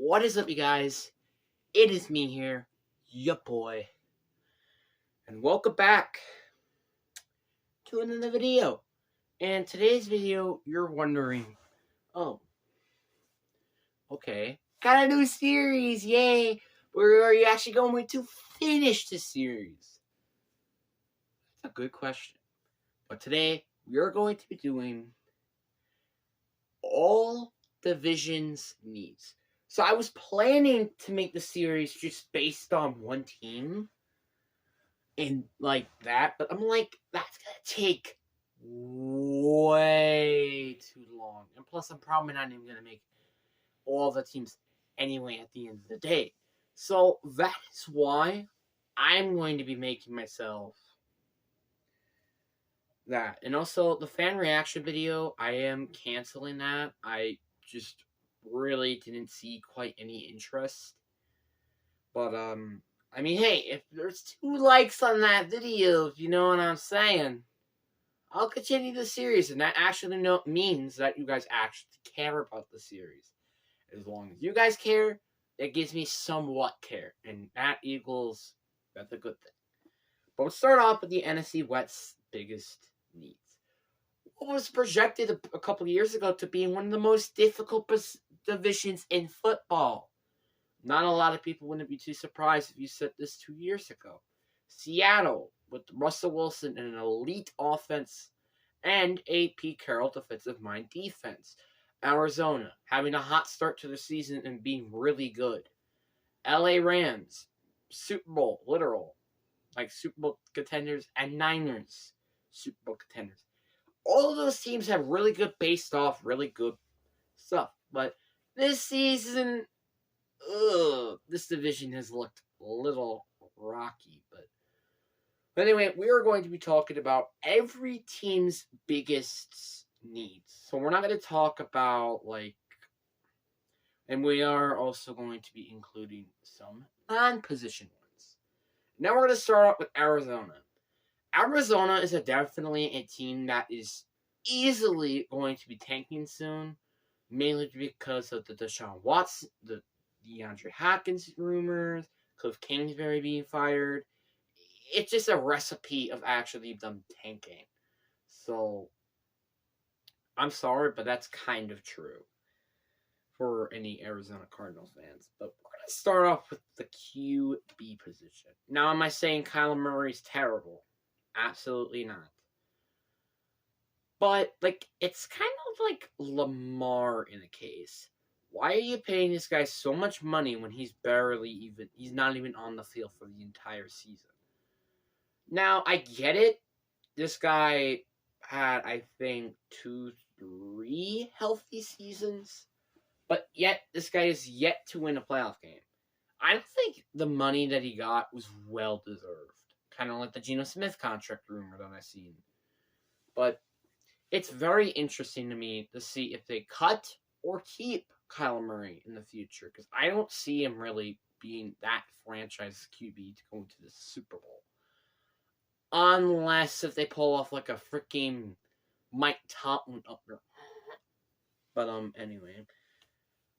What is up, you guys? It is me here, ya boy. And welcome back to another video. And today's video, you're wondering, oh, okay, got a new series, yay! Where are you actually going to finish the series? That's a good question. But today, we're going to be doing all divisions needs. So I was planning to make the series just based on one team and like that, but I'm like, that's gonna take way too long. And plus, I'm probably not even gonna make all the teams anyway at the end of the day. So that is why I'm going to be making myself that. And also, the fan reaction video, I am canceling that. I just really didn't see quite any interest. But, I mean, hey, if there's 2 likes on that video, if you know what I'm saying, I'll continue the series. And that actually means that you guys actually care about the series. As long as you guys care, that gives me somewhat care. And that equals, that's a good thing. But we'll start off with the NFC West's biggest needs. What was projected a couple of years ago to be one of the most difficult divisions in football. Not a lot of people wouldn't be too surprised if you said this 2 years ago. Seattle, with Russell Wilson and an elite offense and a Pete Carroll defensive mind defense. Arizona, having a hot start to the season and being really good. LA Rams, Super Bowl, literal. Like Super Bowl contenders, and Niners, Super Bowl contenders. All of those teams have really good based off really good stuff. But this season, this division has looked a little rocky. But anyway, we are going to be talking about every team's biggest needs. So we're not going to talk about, and we are also going to be including some non-position ones. Now we're going to start off with Arizona. Arizona is definitely a team that is easily going to be tanking soon, mainly because of the Deshaun Watson, the DeAndre Hopkins rumors, Cliff Kingsbury being fired. It's just a recipe of actually them tanking. So, I'm sorry, but that's kind of true for any Arizona Cardinals fans. But we're going to start off with the QB position. Now, am I saying Kyler Murray's terrible? Absolutely not. But, it's kind of like Lamar in a case. Why are you paying this guy so much money when he's not even on the field for the entire season? Now, I get it. This guy had, I think, 2-3 healthy seasons. But yet, this guy is yet to win a playoff game. I don't think the money that he got was well deserved. Kind of like the Geno Smith contract rumor that I've seen. But it's very interesting to me to see if they cut or keep Kyler Murray in the future. Because I don't see him really being that franchise QB to go into the Super Bowl. Unless if they pull off like a freaking Mike Tomlin up there. But, anyway.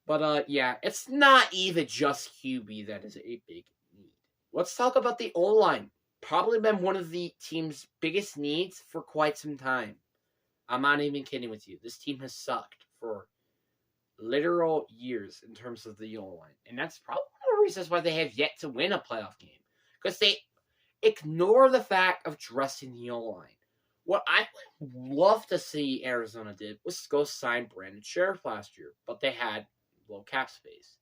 But, yeah, it's not even just QB that is a big need. Let's talk about the O-line. Probably been one of the team's biggest needs for quite some time. I'm not even kidding with you. This team has sucked for literal years in terms of the O-line. And that's probably one of the reasons why they have yet to win a playoff game. Because they ignore the fact of dressing the O-line. What I would love to see Arizona did was go sign Brandon Sheriff last year. But they had low cap space.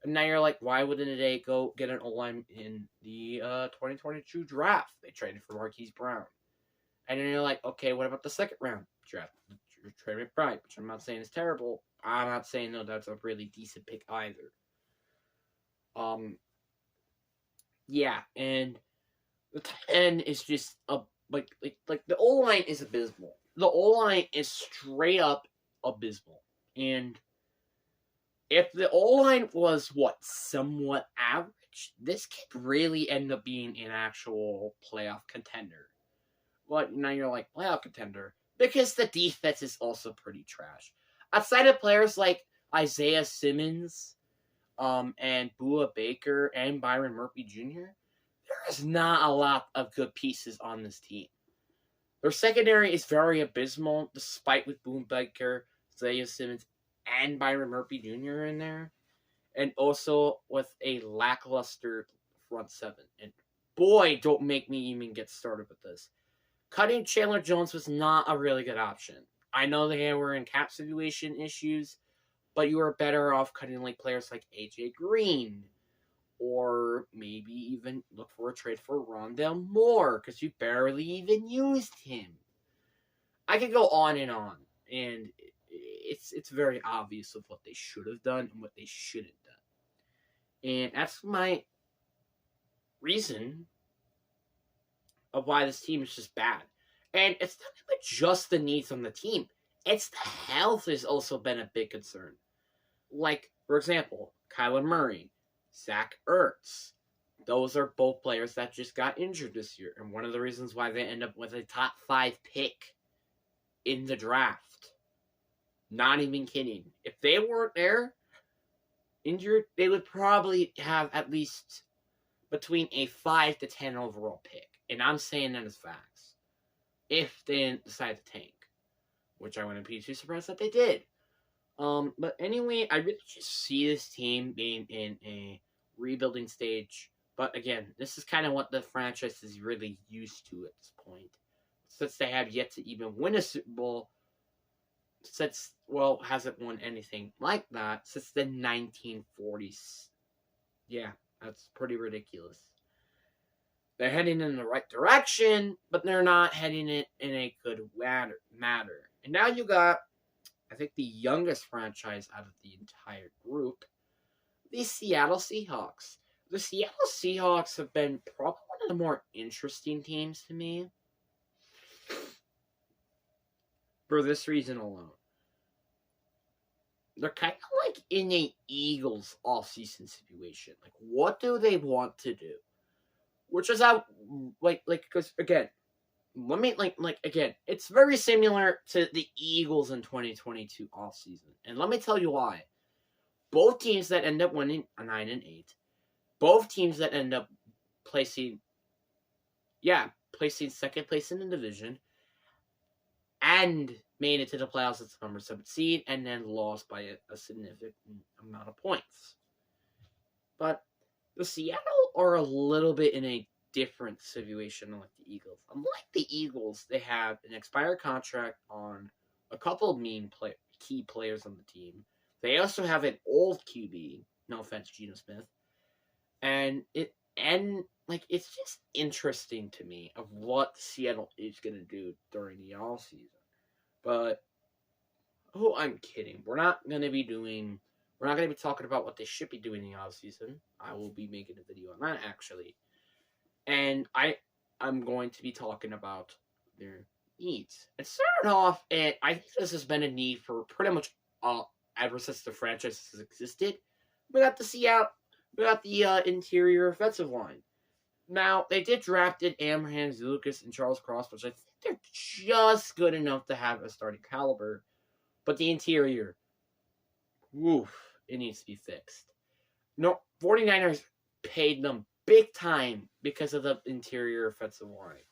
And now you're like, why wouldn't they go get an O-line in the 2022 draft? They traded for Marquise Brown. And then you're like, okay, what about the second round draft? Trey McBride, which I'm not saying is terrible. I'm not saying, no, that's a really decent pick either. Yeah, and the tight end is just like the O-line is abysmal. The O-line is straight up abysmal. And if the O-line was, somewhat average, this could really end up being an actual playoff contender. But now you're like, playoff contender? Because the defense is also pretty trash. Outside of players like Isaiah Simmons, and Bua Baker and Byron Murphy Jr., there is not a lot of good pieces on this team. Their secondary is very abysmal, despite with Boone Baker, Isaiah Simmons, and Byron Murphy Jr. in there, and also with a lackluster front seven. And boy, don't make me even get started with this. Cutting Chandler Jones was not a really good option. I know they were in cap situation issues, but you were better off cutting like players like AJ Green, or maybe even look for a trade for Rondell Moore, because you barely even used him. I could go on, and it's very obvious of what they should have done and what they shouldn't done. And that's my reason of why this team is just bad. And it's not even just the needs on the team. It's the health has also been a big concern. Like, for example, Kyler Murray, Zach Ertz. Those are both players that just got injured this year. And one of the reasons why they end up with a top 5 pick in the draft. Not even kidding. If they weren't there, injured, they would probably have at least between a 5 to 10 overall pick. And I'm saying that as facts. If they didn't decide to tank. Which I wouldn't be too surprised that they did. But anyway, I really just see this team being in a rebuilding stage. But again, this is kind of what the franchise is really used to at this point. Since they have yet to even win a Super Bowl. Hasn't won anything like that since the 1940s. Yeah, that's pretty ridiculous. They're heading in the right direction, but they're not heading it in a good manner. And now you got, I think, the youngest franchise out of the entire group, the Seattle Seahawks. The Seattle Seahawks have been probably one of the more interesting teams to me for this reason alone. They're kind of like in a Eagles off-season situation. Like, what do they want to do? Which is how, because, again, it's very similar to the Eagles in 2022 offseason. And let me tell you why. Both teams that end up winning are 9-8. Both teams that end up placing second place in the division and made it to the playoffs as the number 7 seed and then lost by a significant amount of points. But the Seattle are a little bit in a different situation like the Eagles. Unlike the Eagles, they have an expired contract on a couple of key players on the team. They also have an old QB, no offense, Geno Smith. And it's just interesting to me of what Seattle is going to do during the offseason. But, I'm kidding. We're not going to be talking about what they should be doing in the offseason. I will be making a video on that, actually. And I'm going to be talking about their needs. And starting off, I think this has been a need for pretty much ever since the franchise has existed. We got the interior offensive line. Now, they did drafted Abraham Lucas and Charles Cross, which I think they're just good enough to have a starting caliber. But the interior, it needs to be fixed. No, 49ers paid them big time because of the interior offensive line.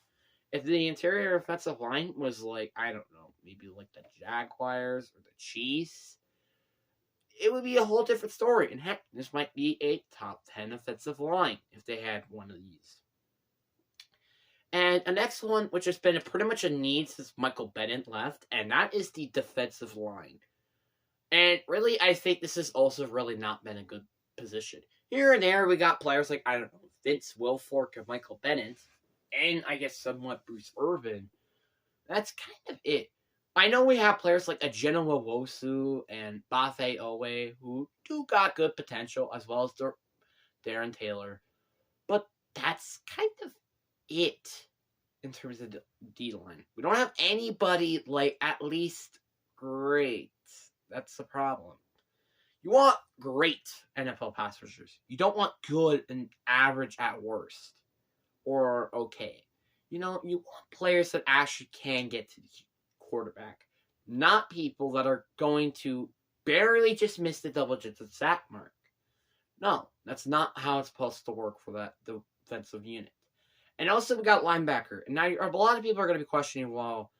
If the interior offensive line was like, I don't know, maybe like the Jaguars or the Chiefs, it would be a whole different story. And heck, this might be a top 10 offensive line if they had one of these. And the next one, which has been pretty much a need since Michael Bennett left, and that is the defensive line. And really, I think this has also really not been a good position. Here and there, we got players like, I don't know, Vince Wilfork and Michael Bennett, and I guess somewhat Bruce Irvin. That's kind of it. I know we have players like Ajeno Nwosu and Bafe Owe who do got good potential, as well as Darren Taylor. But that's kind of it in terms of the D-line. We don't have anybody like at least great. That's the problem. You want great NFL pass rushers. You don't want good and average at worst. Or okay. You want players that actually can get to the quarterback. Not people that are going to barely just miss the double-digit sack mark. No, that's not how it's supposed to work for that defensive unit. And also, we got linebacker. And now a lot of people are going to be questioning, well,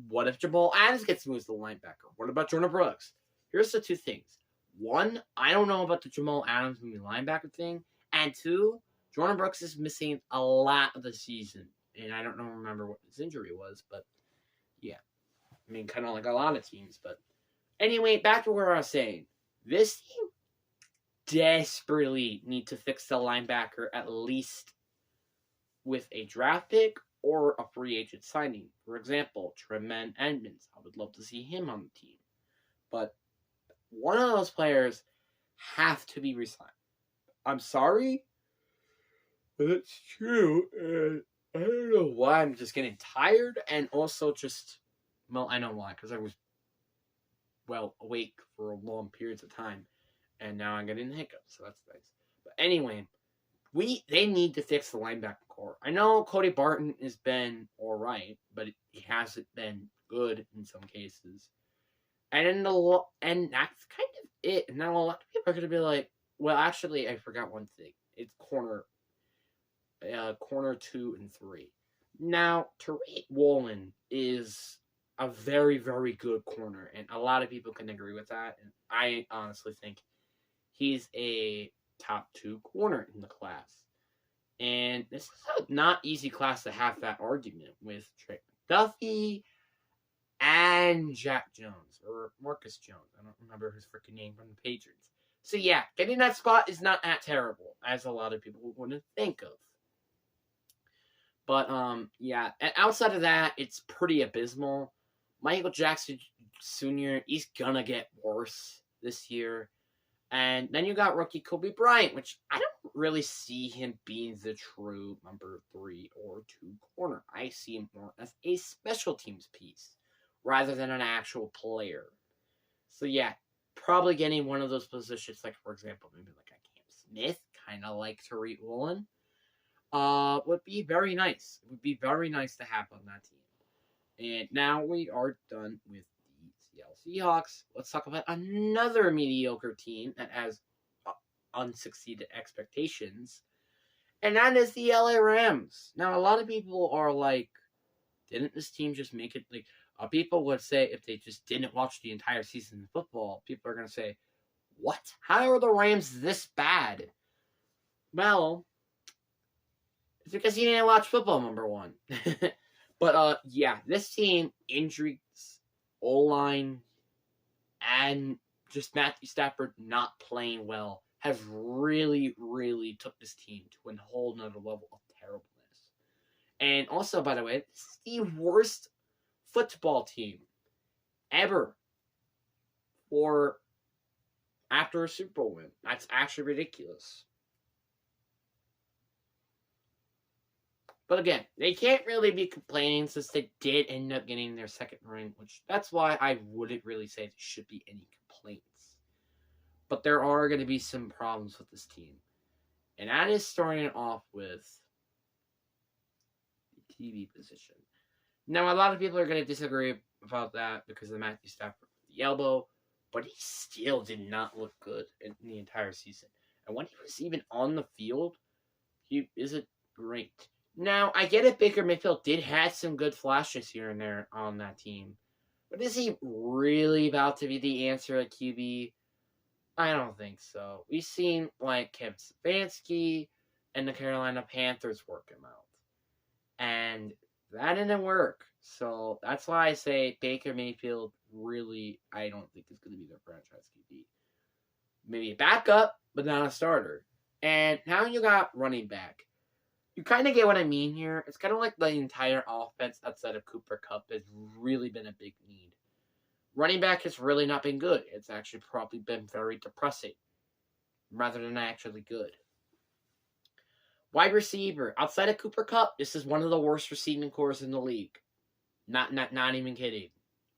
what if Jamal Adams gets moved to the linebacker? What about Jordan Brooks? Here's the two things. One, I don't know about the Jamal Adams moving linebacker thing. And two, Jordan Brooks is missing a lot of the season. And I don't remember what his injury was, but yeah. I mean, kind of like a lot of teams. But anyway, back to where I was saying. This team desperately need to fix the linebacker at least with a draft pick or a free agent signing. For example, Tremaine Edmonds. I would love to see him on the team. But one of those players have to be resigned. I'm sorry, but it's true. And I don't know why. I'm just getting tired and also just, well, I know why. Because I was, awake for long periods of time. And now I'm getting hiccups, so that's nice. But anyway, they need to fix the linebacker core. I know Cody Barton has been all right, but he hasn't been good in some cases. And that's kind of it. Now a lot of people are going to be like, well, actually, I forgot one thing. It's corner 2 and 3. Now, Tariq Woolen is a very, very good corner, and a lot of people can agree with that. And I honestly think he's a top 2 corner in the class. And this is a not easy class to have that argument with Trey McDuffie and Jack Jones, or Marcus Jones. I don't remember his freaking name from the Patriots. So yeah, getting that spot is not that terrible, as a lot of people wouldn't think of. But yeah, and outside of that, it's pretty abysmal. Michael Jackson Sr., he's gonna get worse this year. And then you got rookie Kobe Bryant, which I don't really see him being the true number 3 or 2 corner. I see him more as a special teams piece rather than an actual player. So yeah, probably getting one of those positions, like for example, maybe like a Cam Smith, kind of like Tariq Woolen, would be very nice. It would be very nice to have on that team. And now we are done with Seattle Seahawks. Let's talk about another mediocre team that has unsucceeded expectations, and that is the LA Rams. Now, a lot of people are like, didn't this team just make it? Like, people would say if they just didn't watch the entire season of football, people are going to say, what? How are the Rams this bad? Well, it's because you didn't watch football, number one. But, yeah, this team, injuries, O-line, and just Matthew Stafford not playing well has really, really took this team to a whole nother level of terribleness. And also, by the way, this is the worst football team ever for after a Super Bowl win. That's actually ridiculous. But again, they can't really be complaining since they did end up getting their second ring, which that's why I wouldn't really say there should be any complaints. But there are going to be some problems with this team. And that is starting off with the TV position. Now, a lot of people are going to disagree about that because of Matthew Stafford with the elbow, but he still did not look good in the entire season. And when he was even on the field, he isn't great. Now, I get it, Baker Mayfield did have some good flashes here and there on that team. But is he really about to be the answer at QB? I don't think so. We've seen, like, Kevin Stefanski and the Carolina Panthers work him out. And that didn't work. So that's why I say Baker Mayfield really, I don't think is going to be their franchise QB. Maybe a backup, but not a starter. And now you got running back. You kind of get what I mean here. It's kind of like the entire offense outside of Cooper Kupp has really been a big need. Running back has really not been good. It's actually probably been very depressing rather than actually good. Wide receiver. Outside of Cooper Kupp, this is one of the worst receiving cores in the league. Not even kidding.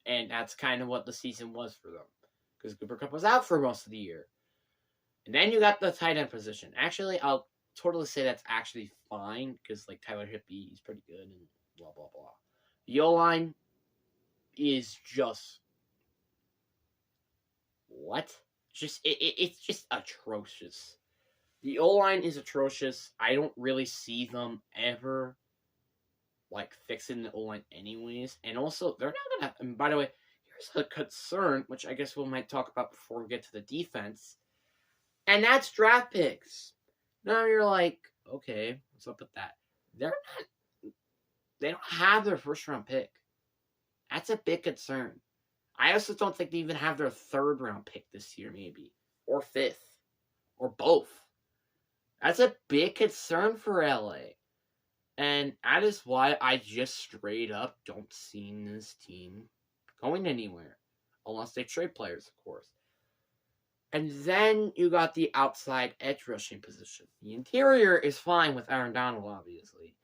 And that's kind of what the season was for them. Because Cooper Kupp was out for most of the year. And then you got the tight end position. Actually, I'll totally say that's actually fine because like Tyler Higbee, he's pretty good and blah blah blah. The O-line is just what? It's just atrocious. The O-line is atrocious. I don't really see them ever like fixing the O-line anyways. And also, they're not gonna. And by the way, here's a concern, which I guess we might talk about before we get to the defense, and that's draft picks. Now you're like, okay, what's up with that? They're not. They don't have their first round pick. That's a big concern. I also don't think they even have their third round pick this year, maybe, or fifth, or both. That's a big concern for LA. And that is why I just straight up don't see this team going anywhere. Unless they trade players, of course. And then you got the outside edge rushing position. The interior is fine with Aaron Donald, obviously.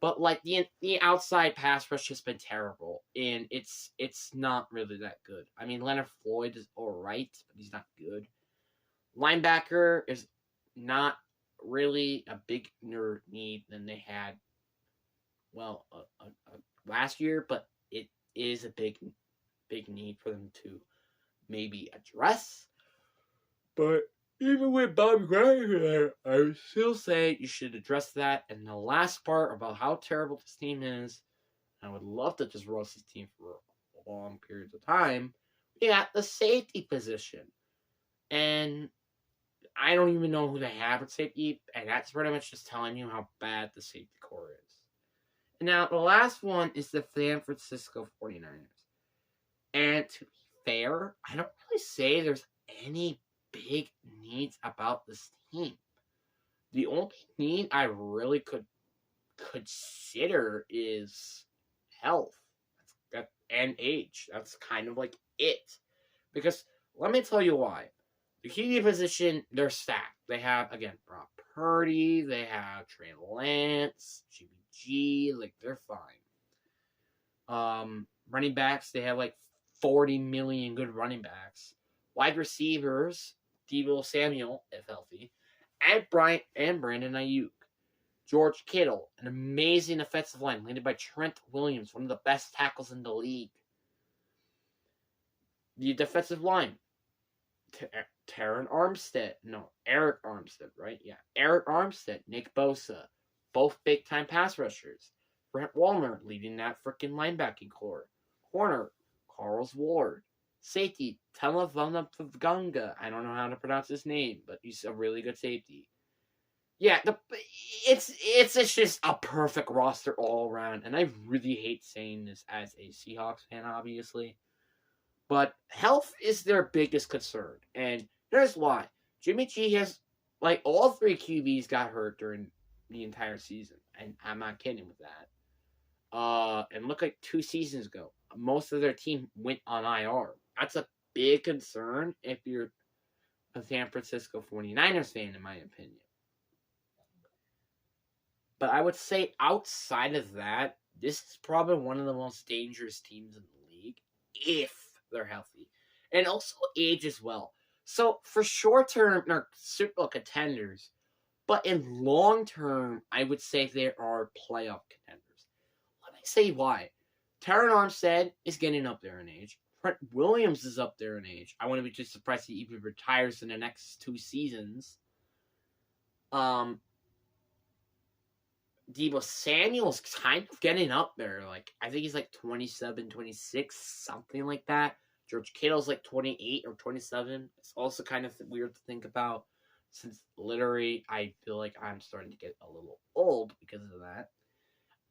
But like the outside pass rush has been terrible. And it's not really that good. I mean, Leonard Floyd is alright, but he's not good. Linebacker is not really a bigger need than they had, well, last year, but it is a big need for them to maybe address. But even with Bobby Graham there, I would still say you should address that. And the last part about how terrible this team is, I would love to just roast this team for long periods of time. We got the safety position. And I don't even know who they have at safety, and that's pretty much just telling you how bad the safety core is. Now, the last one is the San Francisco 49ers. And to be fair, I don't really say there's any big needs about this team. The only need I really could consider is health and age. That's kind of like it. Because let me tell you why. The QB position, they're stacked. They have, again, Brock Purdy. They have Trey Lance, GBG. Like, they're fine. Running backs, they have like 40 million good running backs. Wide receivers, Deebo Samuel, if healthy, and Brandon Ayuk. George Kittle, an amazing offensive line, led by Trent Williams, one of the best tackles in the league. The defensive line, Eric Armstead, right? Yeah, Eric Armstead, Nick Bosa, both big-time pass rushers. Brent Walner leading that freaking linebacking core. Corner, Carlos Ward. Safety, Talavana, I don't know how to pronounce his name, but he's a really good safety. Yeah, it's just a perfect roster all around, and I really hate saying this as a Seahawks fan, obviously. But health is their biggest concern, and here's why. Jimmy G has, like, all three QBs got hurt during the entire season, and I'm not kidding with that. And look, like 2 seasons ago, most of their team went on IR. That's a big concern if you're a San Francisco 49ers fan, in my opinion. But I would say outside of that, this is probably one of the most dangerous teams in the league if they're healthy. And also age as well. So for short term, they're Super Bowl contenders. But in long term, I would say they are playoff contenders. Let me say why. Terron Armstead is getting up there in age. Trent Williams is up there in age. I wouldn't be too surprised if he even retires in the next 2 seasons. Deebo Samuel's kind of getting up there. Like, I think he's like 27, 26, something like that. George Kittle's like 28 or 27. It's also kind of weird to think about, since literally I feel like I'm starting to get a little old because of that.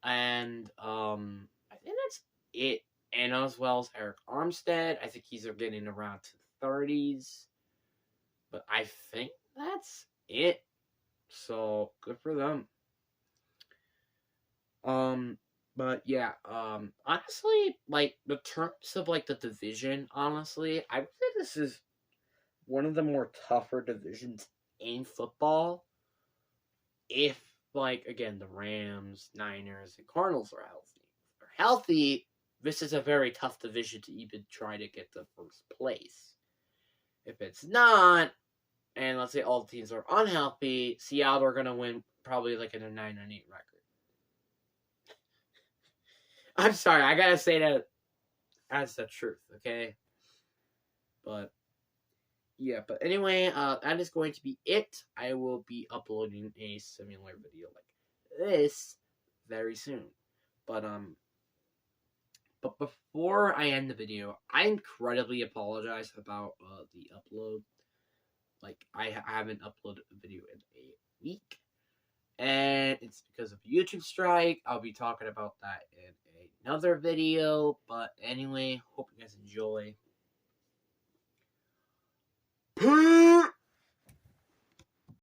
And I think that's it. And as well as Eric Armstead, I think he's getting around to the 30s. But I think that's it. So good for them. But yeah, honestly, like, the terms of, like, the division, honestly, I would say this is one of the more tougher divisions in football. If, like, again, the Rams, Niners, and Cardinals are healthy. If they're healthy, this is a very tough division to even try to get to first place. If it's not, and let's say all the teams are unhealthy, Seattle are going to win probably like in a 9-8 record. I'm sorry, I gotta say that as the truth, okay? But yeah, but anyway, that is going to be it. I will be uploading a similar video like this very soon. But but before I end the video, I incredibly apologize about the upload. Like I haven't uploaded a video in a week, and it's because of YouTube strike. I'll be talking about that in another video. But anyway, hope you guys enjoy. Peace.